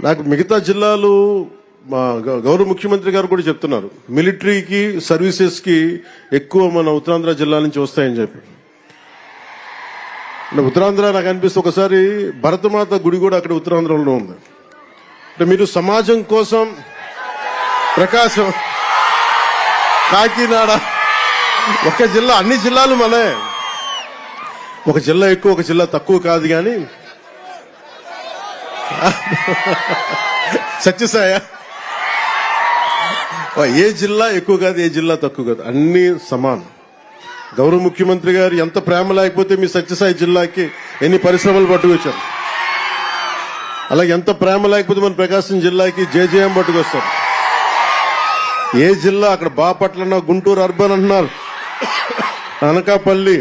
నాకు మిగతా జిల్లాలు మా గౌరవ ముఖ్యమంత్రి గారు కూడా చెప్తున్నారు, మిలిటరీకి సర్వీసెస్కి ఎక్కువ మన ఉత్తరాంధ్ర జిల్లా నుంచి వస్తాయని చెప్పి. ఉత్తరాంధ్ర నాకు అనిపిస్తే ఒకసారి భరతమాత గుడి కూడా అక్కడ ఉత్తరాంధ్రలో ఉంది. అంటే మీరు సమాజం కోసం ప్రకాశం, కాకినాడ, ఒక జిల్లా, అన్ని జిల్లాలు మనే, ఒక జిల్లా ఎక్కువ ఒక జిల్లా తక్కువ కాదు. కానీ సత్యసాయ ఏ జిల్లా ఎక్కువ కాదు, ఏ జిల్లా తక్కువ కాదు, అన్ని సమానం. గౌరవ ముఖ్యమంత్రి గారు ఎంత ప్రేమ లేకపోతే మీ సత్యసాయి జిల్లాకి ఎన్ని పరిశ్రమలు పట్టుకొచ్చారు, అలాగే ఎంత ప్రేమ లేకపోతే మన ప్రకాశం జిల్లాకి జేజేఎం పట్టుకొస్తారు. ఏ జిల్లా అక్కడ బాపట్ల అన్నా, గుంటూరు అర్బన్ అంటున్నారు, అనకాపల్లి,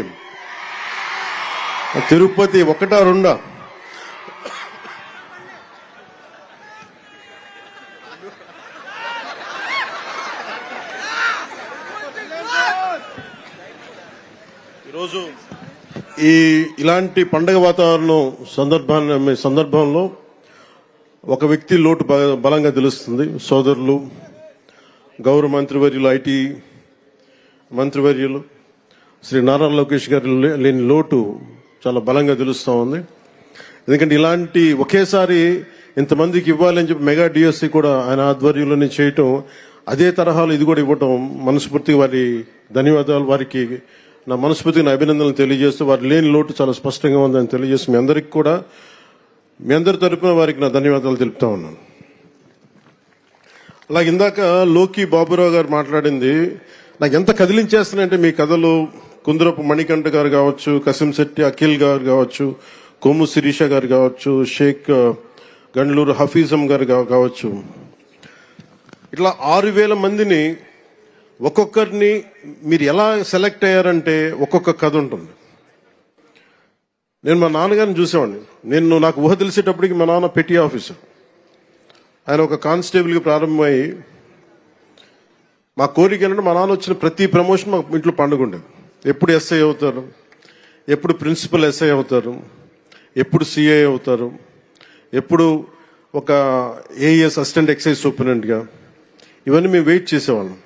తిరుపతి, ఒకటా రెండా? ఈరోజు ఇలాంటి పండగ వాతావరణం సందర్భంలో ఒక వ్యక్తి లోటు బలంగా తెలుస్తుంది. సోదరులు, గౌరవ మంత్రివర్యులు, ఐటీ మంత్రివర్యులు శ్రీ నారా లోకేష్ గారు లేని లోటు చాలా బలంగా తెలుస్తూ ఉంది. ఎందుకంటే ఇలాంటి ఒకేసారి ఇంతమందికి ఇవ్వాలని చెప్పి మెగా డిఎస్సి కూడా ఆయన ఆధ్వర్యంలోనే చేయటం, అదే తరహాలో ఇది కూడా ఇవ్వటం, మనస్ఫూర్తిగా వారి ధన్యవాదాలు, వారికి నా మనస్ఫూర్తిగా అభినందనలు తెలియజేస్తూ, వారి లేని లోటు చాలా స్పష్టంగా ఉందని తెలియజేస్తూ మీ అందరికీ కూడా, మీ అందరి తరపున వారికి నా ధన్యవాదాలు తెలుపుతా ఉన్నాను. అలాగే ఇందాక లోకి బాబురావు గారు మాట్లాడింది నాకు ఎంత కదిలించేస్తున్నాయంటే, మీ కథలు కుందరపు మణికంఠ గారు కావచ్చు, కసింశెట్టి అఖిల్ గారు కావచ్చు, కొమ్ము శిరీష గారు కావచ్చు, షేక్ గండ్లూరు హఫీజం గారు కావచ్చు, ఇట్లా 6,000 మందిని ఒక్కొక్కరిని మీరు ఎలా సెలెక్ట్ అయ్యారంటే ఒక్కొక్క కథ ఉంటుంది. నేను మా నాన్నగారిని చూసేవాడిని. నాకు ఊహ తెలిసేటప్పటికి మా నాన్న పెట్టి ఆఫీసర్, ఆయన ఒక కానిస్టేబుల్గా ప్రారంభమై, మా కోరిక ఏంటంటే మా నాన్న వచ్చిన ప్రతి ప్రమోషన్ మా ఇంట్లో పండుగ ఉండేది. ఎప్పుడు ఎస్ఐ అవుతారు, ఎప్పుడు ప్రిన్సిపల్ ఎస్ఐ అవుతారు, ఎప్పుడు సిఐ అవుతారు, ఎప్పుడు ఒక ఏఎస్ అసిస్టెంట్ ఎక్సైజ్ సూపరింటెండెంట్గా, ఇవన్నీ మేము వెయిట్ చేసేవాళ్ళం.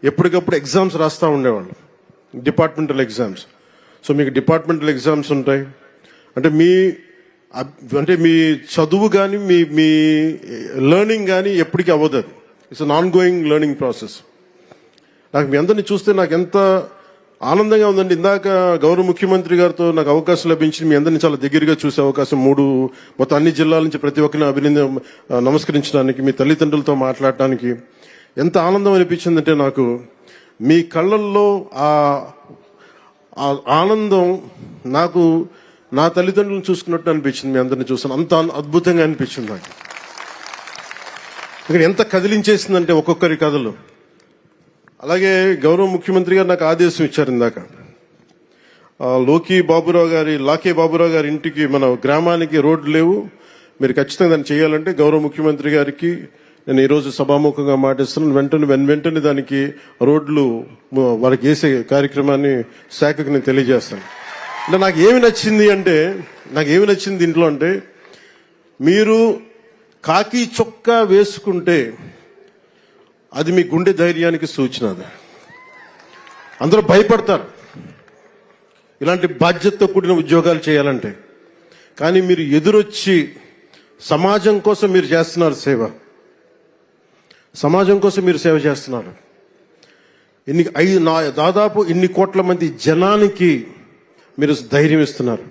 ఎప్పటికప్పుడు ఎగ్జామ్స్ రాస్తూ ఉండేవాళ్ళం, డిపార్ట్మెంటల్ ఎగ్జామ్స్. సో మీకు డిపార్ట్మెంటల్ ఎగ్జామ్స్ ఉంటాయి అంటే మీ చదువు కానీ మీ లెర్నింగ్ కానీ ఎప్పటికీ అవ్వదు. అది it's an on going learning process. నాకు మీ అందరినీ చూస్తే నాకు ఎంత ఆనందంగా ఉందండి. ఇందాక గౌరవ ముఖ్యమంత్రి గారితో నాకు అవకాశం లభించింది, మీ అందరినీ చాలా దగ్గరగా చూసే అవకాశం, మొత్తం అన్ని జిల్లాల నుంచి ప్రతి ఒక్కరిని నమస్కరించడానికి, మీ తల్లిదండ్రులతో మాట్లాడటానికి ఎంత ఆనందం అనిపించిందంటే, నాకు మీ కళ్ళల్లో ఆ ఆనందం నాకు నా తల్లిదండ్రులను చూసుకున్నట్టు అనిపించింది. మీ అందరిని చూసాను, అంత అద్భుతంగా అనిపించింది నాకు. ఇక్కడ ఎంత కదిలించేసిందంటే ఒక్కొక్కరి కథలు. అలాగే గౌరవ ముఖ్యమంత్రి గారు నాకు ఆదేశం ఇచ్చారు ఇందాక, లాకే బాబురావు గారి ఇంటికి, మన గ్రామానికి రోడ్లు లేవు, మీరు ఖచ్చితంగా దాన్ని చేయాలంటే గౌరవ ముఖ్యమంత్రి గారికి నేను ఈరోజు సభాముఖంగా మాటిస్తున్నాను. వెంటనే దానికి రోడ్లు వాళ్ళకి వేసే కార్యక్రమాన్ని శాఖకు నేను తెలియజేస్తాను. అంటే నాకు ఏమి నచ్చింది ఇంట్లో అంటే, మీరు కాకి చొక్కా వేసుకుంటే అది మీ గుండె ధైర్యానికి సూచన. అది అందరూ భయపడతారు ఇలాంటి బాధ్యతతో కూడిన ఉద్యోగాలు చేయాలంటే. కానీ మీరు ఎదురొచ్చి సమాజం కోసం మీరు చేస్తున్నారు సేవ, సమాజం కోసం మీరు సేవ చేస్తున్నారు. దాదాపు ఇన్ని కోట్ల మంది జనానికి మీరు ధైర్యం ఇస్తున్నారు.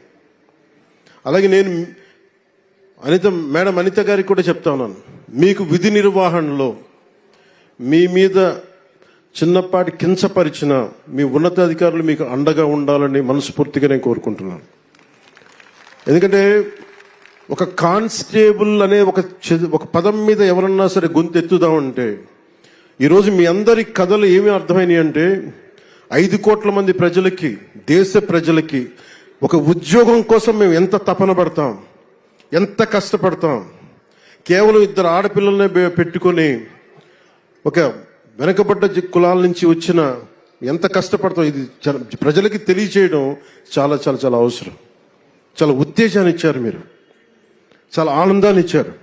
అలాగే నేను మేడం అనిత గారికి కూడా చెప్తా ఉన్నాను, మీకు విధి నిర్వహణలో మీ మీద చిన్నపాటి కించపరిచిన మీ ఉన్నతాధికారులు మీకు అండగా ఉండాలని మనస్ఫూర్తిగా నేను కోరుకుంటున్నాను. ఎందుకంటే ఒక కానిస్టేబుల్ అనే ఒక పదం మీద ఎవరన్నా సరే గొంతు ఎత్తుదామంటే, ఈరోజు మీ అందరి కథలు ఏమి అర్థమైనాయి అంటే, 5 కోట్ల మంది ప్రజలకి, దేశ ప్రజలకి ఒక ఉద్యోగం కోసం మేము ఎంత తపన పడతాం, ఎంత కష్టపడతాం. కేవలం 2 ఆడపిల్లల్ని పెట్టుకొని ఒక వెనకబడ్డ కులాల నుంచి వచ్చిన ఎంత కష్టపడతాం, ఇది ప్రజలకి తెలియచేయడం చాలా చాలా చాలా అవసరం. చాలా ఉత్తేజాన్ని ఇచ్చారు మీరు, చాలా ఆనందాన్ని ఇచ్చారు.